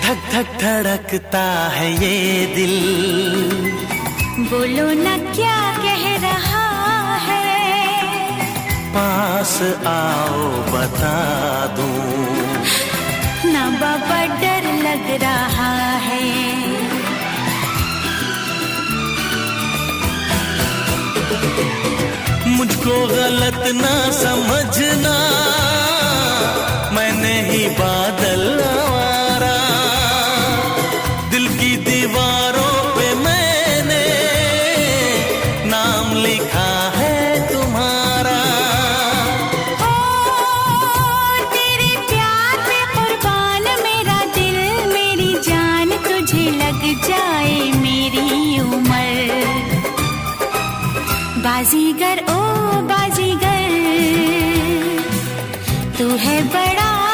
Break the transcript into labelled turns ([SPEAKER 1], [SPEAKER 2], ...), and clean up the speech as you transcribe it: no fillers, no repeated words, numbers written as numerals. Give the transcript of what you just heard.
[SPEAKER 1] धक धक धड़कता है ये दिल,
[SPEAKER 2] बोलो ना क्या कह रहा है।
[SPEAKER 1] पास आओ बता दूं,
[SPEAKER 2] ना बाबा डर लग रहा है।
[SPEAKER 1] मुझको गलत ना समझना, मैंने ही बादल